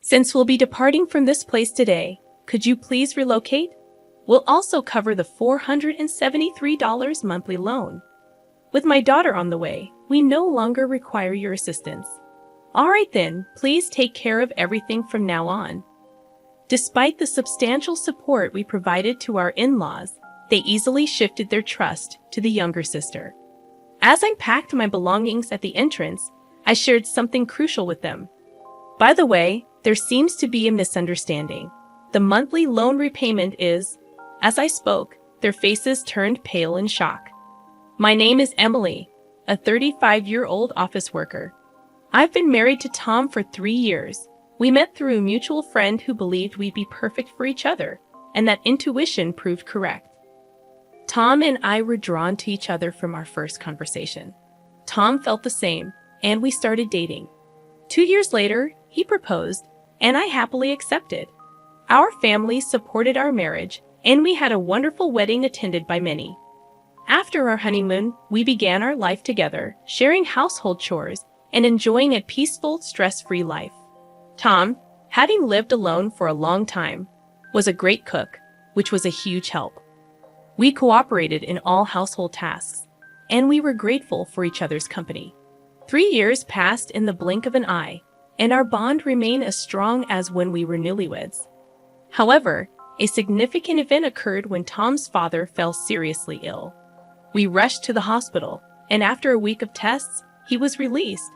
Since we'll be departing from this place today, could you please relocate? We'll also cover the $473 monthly loan. With my daughter on the way, we no longer require your assistance. All right then, please take care of everything from now on. Despite the substantial support we provided to our in-laws, they easily shifted their trust to the younger sister. As I packed my belongings at the entrance, I shared something crucial with them. By the way, there seems to be a misunderstanding. The monthly loan repayment is... As I spoke, their faces turned pale in shock. My name is Emily, a 35-year-old office worker. I've been married to Tom for 3 years. We met through a mutual friend who believed we'd be perfect for each other, and that intuition proved correct. Tom and I were drawn to each other from our first conversation. Tom felt the same, and we started dating. 2 years later, he proposed, and I happily accepted. Our families supported our marriage, and we had a wonderful wedding attended by many. After our honeymoon, we began our life together, sharing household chores and enjoying a peaceful, stress-free life. Tom, having lived alone for a long time, was a great cook, which was a huge help. We cooperated in all household tasks, and we were grateful for each other's company. 3 years passed in the blink of an eye, and our bond remained as strong as when we were newlyweds. However, a significant event occurred when Tom's father fell seriously ill. We rushed to the hospital, and after a week of tests, he was released.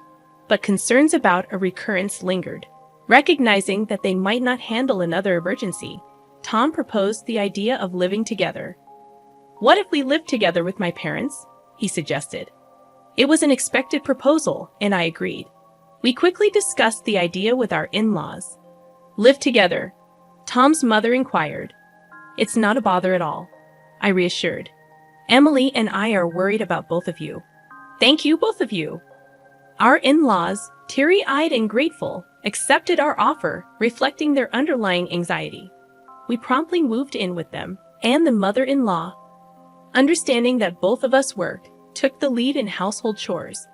But concerns about a recurrence lingered. Recognizing that they might not handle another emergency, Tom proposed the idea of living together. "What if we lived together with my parents?" he suggested. It was an expected proposal, and I agreed. We quickly discussed the idea with our in-laws. "Live together?" Tom's mother inquired. "It's not a bother at all," I reassured. "Emily and I are worried about both of you." "Thank you, both of you." Our in-laws, teary-eyed and grateful, accepted our offer, reflecting their underlying anxiety. We promptly moved in with them, and the mother-in-law, understanding that both of us worked, took the lead in household chores.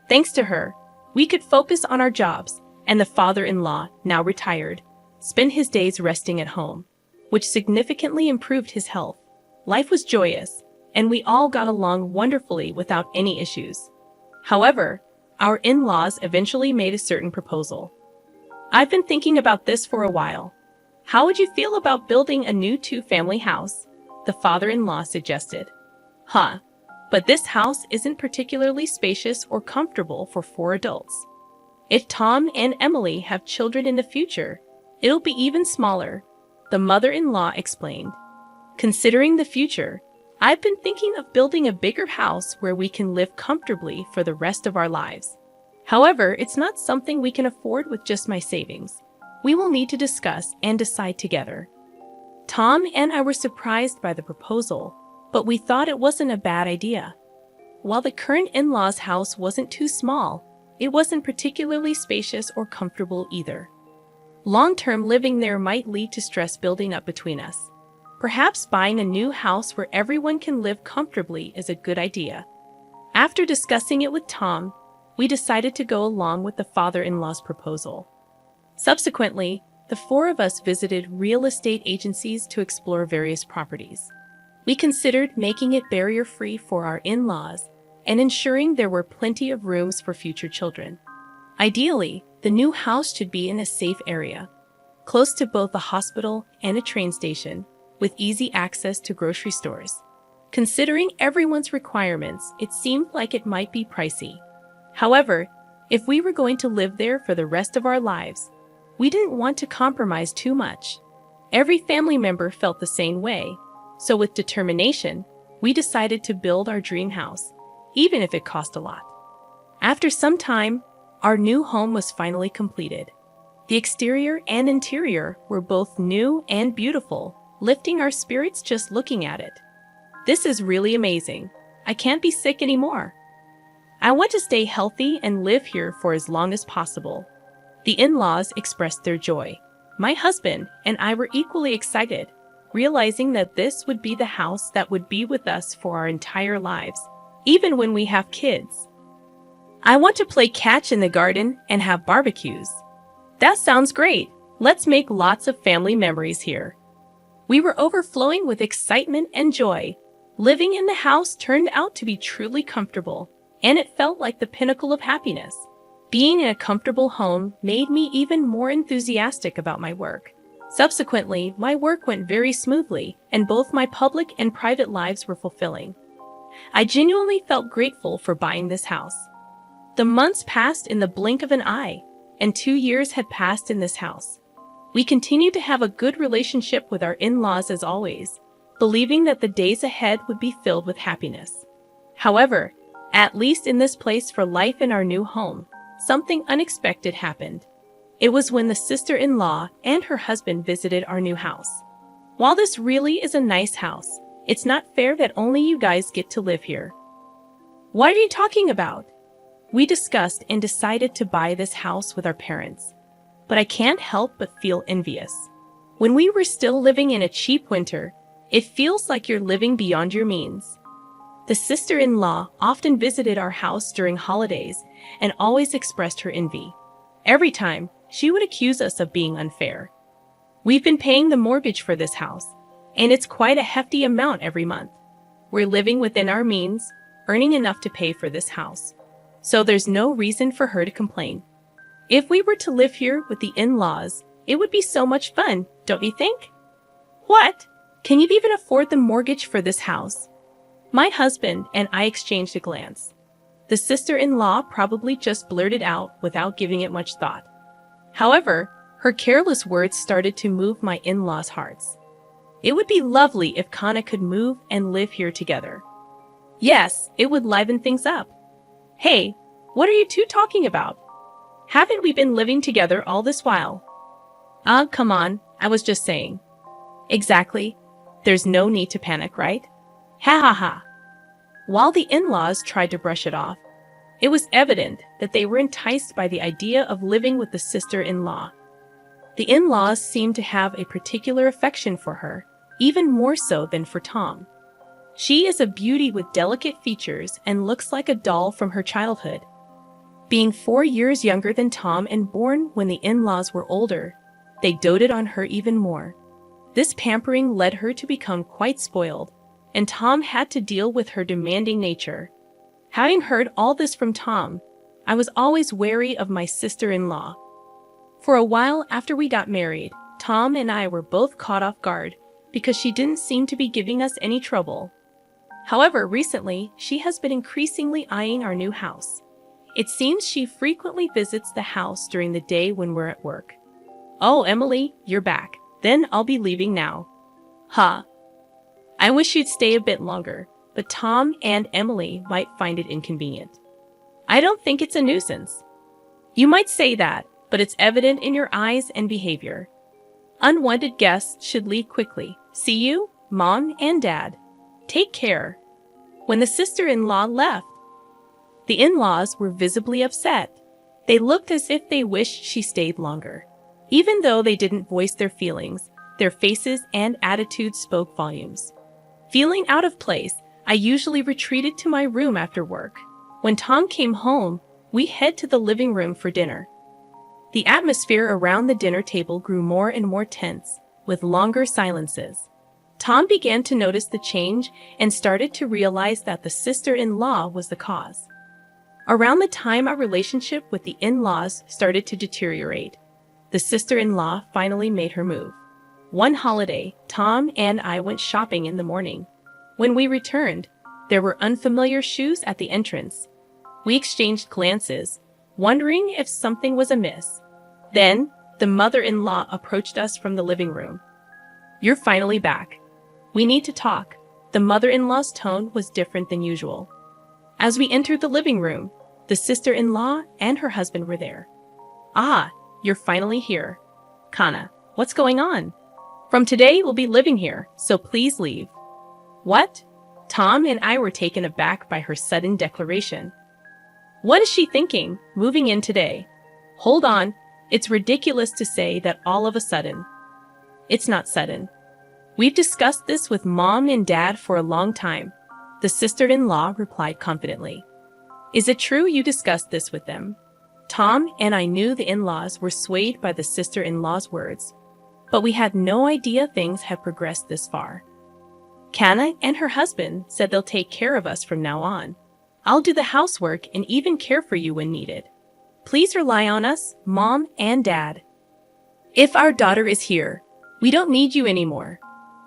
Thanks to her, we could focus on our jobs, and the father-in-law, now retired, spent his days resting at home, which significantly improved his health. Life was joyous, and we all got along wonderfully without any issues. However, our in-laws eventually made a certain proposal. "I've been thinking about this for a while. How would you feel about building a new 2-family house?" the father-in-law suggested. "Huh, but this house isn't particularly spacious or comfortable for 4 adults. If Tom and Emily have children in the future, it'll be even smaller," the mother-in-law explained. "Considering the future, I've been thinking of building a bigger house where we can live comfortably for the rest of our lives. However, it's not something we can afford with just my savings. We will need to discuss and decide together." Tom and I were surprised by the proposal, but we thought it wasn't a bad idea. While the current in-laws' house wasn't too small, it wasn't particularly spacious or comfortable either. Long-term living there might lead to stress building up between us. Perhaps buying a new house where everyone can live comfortably is a good idea. After discussing it with Tom, we decided to go along with the father-in-law's proposal. Subsequently, the 4 of us visited real estate agencies to explore various properties. We considered making it barrier-free for our in-laws and ensuring there were plenty of rooms for future children. Ideally, the new house should be in a safe area, close to both a hospital and a train station, with easy access to grocery stores. Considering everyone's requirements, it seemed like it might be pricey. However, if we were going to live there for the rest of our lives, we didn't want to compromise too much. Every family member felt the same way, so with determination, we decided to build our dream house, even if it cost a lot. After some time, our new home was finally completed. The exterior and interior were both new and beautiful, lifting our spirits just looking at it. "This is really amazing. I can't be sick anymore. I want to stay healthy and live here for as long as possible." The in-laws expressed their joy. My husband and I were equally excited, realizing that this would be the house that would be with us for our entire lives, even when we have kids. "I want to play catch in the garden and have barbecues." "That sounds great. Let's make lots of family memories here. We were overflowing with excitement and joy. Living in the house turned out to be truly comfortable, and it felt like the pinnacle of happiness. Being in a comfortable home made me even more enthusiastic about my work. Subsequently, my work went very smoothly, and both my public and private lives were fulfilling. I genuinely felt grateful for buying this house. The months passed in the blink of an eye, and 2 years had passed in this house. We continued to have a good relationship with our in-laws as always, believing that the days ahead would be filled with happiness. However, at least in this place for life in our new home, something unexpected happened. It was when the sister-in-law and her husband visited our new house. While this really is a nice house, it's not fair that only you guys get to live here. What are you talking about? We discussed and decided to buy this house with our parents, but I can't help but feel envious. When we were still living in a cheap winter, it feels like you're living beyond your means. The sister-in-law often visited our house during holidays and always expressed her envy. Every time, she would accuse us of being unfair. We've been paying the mortgage for this house, and it's quite a hefty amount every month. We're living within our means, earning enough to pay for this house, so there's no reason for her to complain. If we were to live here with the in-laws, it would be so much fun, don't you think? What? Can you even afford the mortgage for this house? My husband and I exchanged a glance. The sister-in-law probably just blurted out without giving it much thought. However, her careless words started to move my in-laws' hearts. It would be lovely if Kana could move and live here together. Yes, it would liven things up. Hey, what are you two talking about? Haven't we been living together all this while? Come on, I was just saying. Exactly. There's no need to panic, right? Ha ha ha. While the in-laws tried to brush it off, it was evident that they were enticed by the idea of living with the sister-in-law. The in-laws seemed to have a particular affection for her, even more so than for Tom. She is a beauty with delicate features and looks like a doll from her childhood. Being 4 years younger than Tom and born when the in-laws were older, they doted on her even more. This pampering led her to become quite spoiled, and Tom had to deal with her demanding nature. Having heard all this from Tom, I was always wary of my sister-in-law. For a while after we got married, Tom and I were both caught off guard because she didn't seem to be giving us any trouble. However, recently, she has been increasingly eyeing our new house. It seems she frequently visits the house during the day when we're at work. Oh, Emily, you're back. Then I'll be leaving now. Huh. I wish you'd stay a bit longer, but Tom and Emily might find it inconvenient. I don't think it's a nuisance. You might say that, but it's evident in your eyes and behavior. Unwanted guests should leave quickly. See you, Mom and Dad. Take care. When the sister-in-law left, the in-laws were visibly upset. They looked as if they wished she stayed longer. Even though they didn't voice their feelings, their faces and attitudes spoke volumes. Feeling out of place, I usually retreated to my room after work. When Tom came home, we head to the living room for dinner. The atmosphere around the dinner table grew more and more tense, with longer silences. Tom began to notice the change and started to realize that the sister-in-law was the cause. Around the time our relationship with the in-laws started to deteriorate, the sister-in-law finally made her move. One holiday, Tom and I went shopping in the morning. When we returned, there were unfamiliar shoes at the entrance. We exchanged glances, wondering if something was amiss. Then, the mother-in-law approached us from the living room. You're finally back. We need to talk. The mother-in-law's tone was different than usual. As we entered the living room, the sister-in-law and her husband were there. Ah, you're finally here. Kana, what's going on? From today, we'll be living here, so please leave. What? Tom and I were taken aback by her sudden declaration. What is she thinking, moving in today? Hold on, it's ridiculous to say that all of a sudden. It's not sudden. We've discussed this with Mom and Dad for a long time, the sister-in-law replied confidently. Is it true you discussed this with them? Tom and I knew the in-laws were swayed by the sister-in-law's words, but we had no idea things had progressed this far. Kana and her husband said they'll take care of us from now on. I'll do the housework and even care for you when needed. Please rely on us, Mom and Dad. If our daughter is here, we don't need you anymore.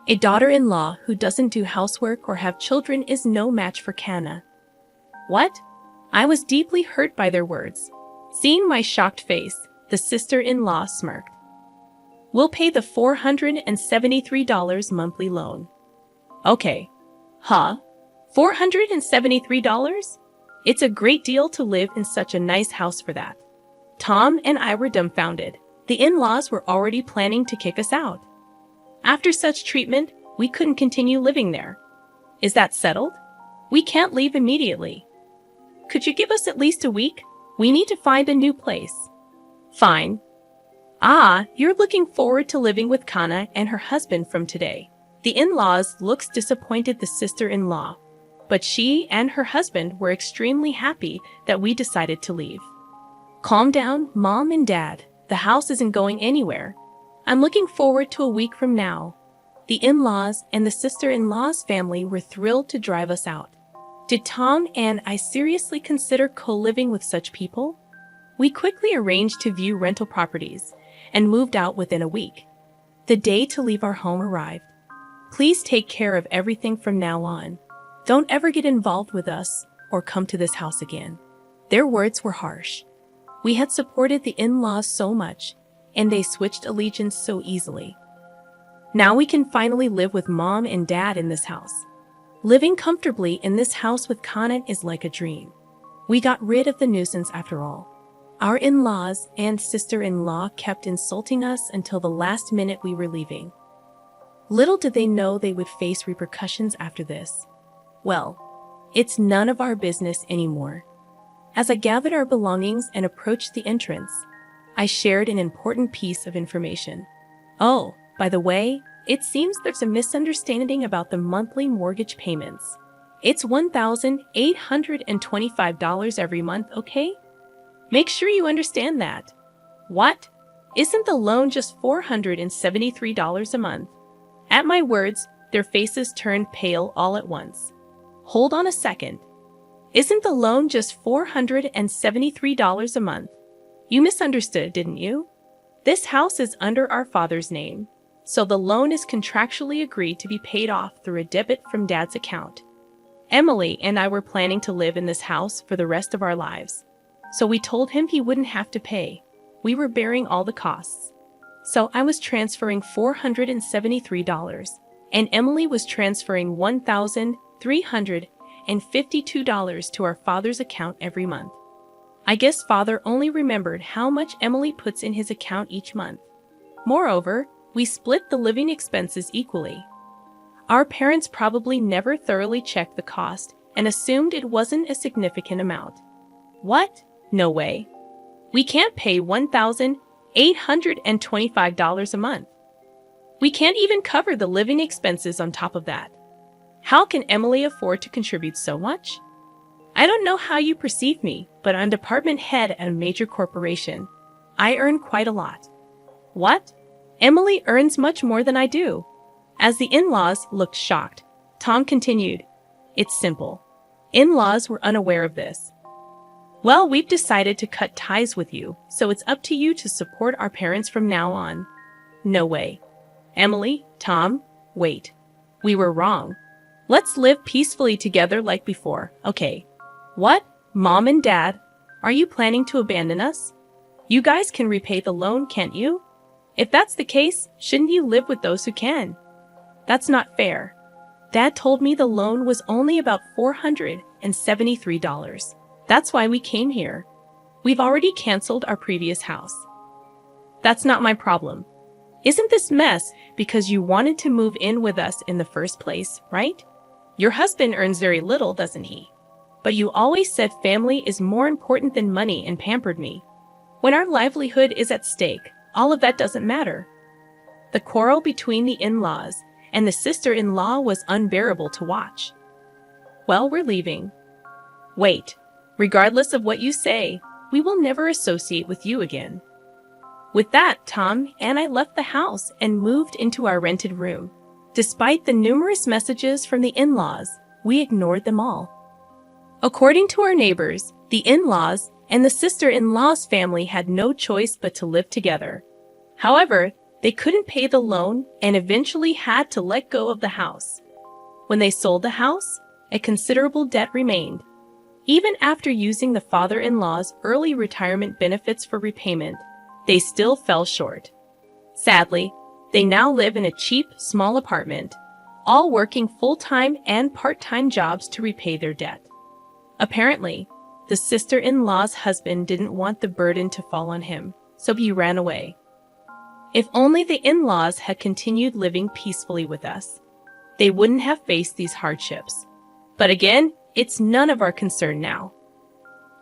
A daughter-in-law who doesn't do housework or have children is no match for Kana. What? I was deeply hurt by their words. Seeing my shocked face, the sister-in-law smirked. We'll pay the $473 monthly loan. Okay. Huh? $473? It's a great deal to live in such a nice house for that. Tom and I were dumbfounded. The in-laws were already planning to kick us out. After such treatment, we couldn't continue living there. Is that settled? We can't leave immediately. Could you give us at least a week? We need to find a new place. Fine. Ah, you're looking forward to living with Kana and her husband from today. The in-laws looks disappointed the sister-in-law, but she and her husband were extremely happy that we decided to leave. Calm down, Mom and Dad. The house isn't going anywhere. I'm looking forward to a week from now. The in-laws and the sister-in-law's family were thrilled to drive us out. Did Tom and I seriously consider co-living with such people? We quickly arranged to view rental properties and moved out within a week. The day to leave our home arrived. Please take care of everything from now on. Don't ever get involved with us or come to this house again. Their words were harsh. We had supported the in-laws so much, and they switched allegiance so easily. Now we can finally live with Mom and Dad in this house. Living comfortably in this house with Kana is like a dream. We got rid of the nuisance after all. Our in-laws and sister-in-law kept insulting us until the last minute we were leaving. Little did they know they would face repercussions after this. Well, it's none of our business anymore. As I gathered our belongings and approached the entrance, I shared an important piece of information. Oh, by the way, it seems there's a misunderstanding about the monthly mortgage payments. It's $1,825 every month, okay? Make sure you understand that. What? Isn't the loan just $473 a month? At my words, their faces turned pale all at once. Hold on a second. Isn't the loan just $473 a month? You misunderstood, didn't you? This house is under our father's name, so the loan is contractually agreed to be paid off through a debit from Dad's account. Emily and I were planning to live in this house for the rest of our lives, so we told him he wouldn't have to pay. We were bearing all the costs. So I was transferring $473, and Emily was transferring $1,352 to our father's account every month. I guess Father only remembered how much Emily puts in his account each month. Moreover, we split the living expenses equally. Our parents probably never thoroughly checked the cost and assumed it wasn't a significant amount. What? No way. We can't pay $1,825 a month. We can't even cover the living expenses on top of that. How can Emily afford to contribute so much? I don't know how you perceive me, but I'm department head at a major corporation. I earn quite a lot. What? Emily earns much more than I do. As the in-laws looked shocked, Tom continued, It's simple. In-laws were unaware of this. Well, we've decided to cut ties with you, so it's up to you to support our parents from now on. No way. Emily, Tom, wait. We were wrong. Let's live peacefully together like before, okay? What? Mom and Dad, are you planning to abandon us? You guys can repay the loan, can't you? If that's the case, shouldn't you live with those who can? That's not fair. Dad told me the loan was only about $473. That's why we came here. We've already canceled our previous house. That's not my problem. Isn't this mess because you wanted to move in with us in the first place, right? Your husband earns very little, doesn't he? But you always said family is more important than money and pampered me. When our livelihood is at stake, all of that doesn't matter. The quarrel between the in-laws and the sister-in-law was unbearable to watch. Well, we're leaving. Wait, regardless of what you say, We will never associate with you again." With that, Tom and I left the house and moved into our rented room. Despite the numerous messages from the in-laws, we ignored them all. According to our neighbors, the in-laws and the sister-in-law's family had no choice but to live together. However, they couldn't pay the loan and eventually had to let go of the house. When they sold the house, a considerable debt remained. Even after using the father-in-law's early retirement benefits for repayment, they still fell short. Sadly, they now live in a cheap, small apartment, all working full-time and part-time jobs to repay their debt. Apparently, the sister-in-law's husband didn't want the burden to fall on him, so he ran away. If only the in-laws had continued living peacefully with us, they wouldn't have faced these hardships. But again, it's none of our concern now.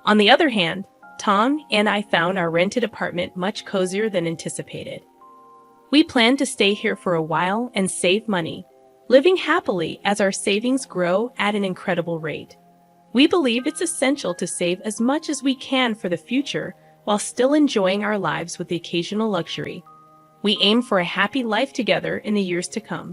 On the other hand, Tom and I found our rented apartment much cozier than anticipated. We planned to stay here for a while and save money, living happily as our savings grow at an incredible rate. We believe it's essential to save as much as we can for the future while still enjoying our lives with the occasional luxury. We aim for a happy life together in the years to come.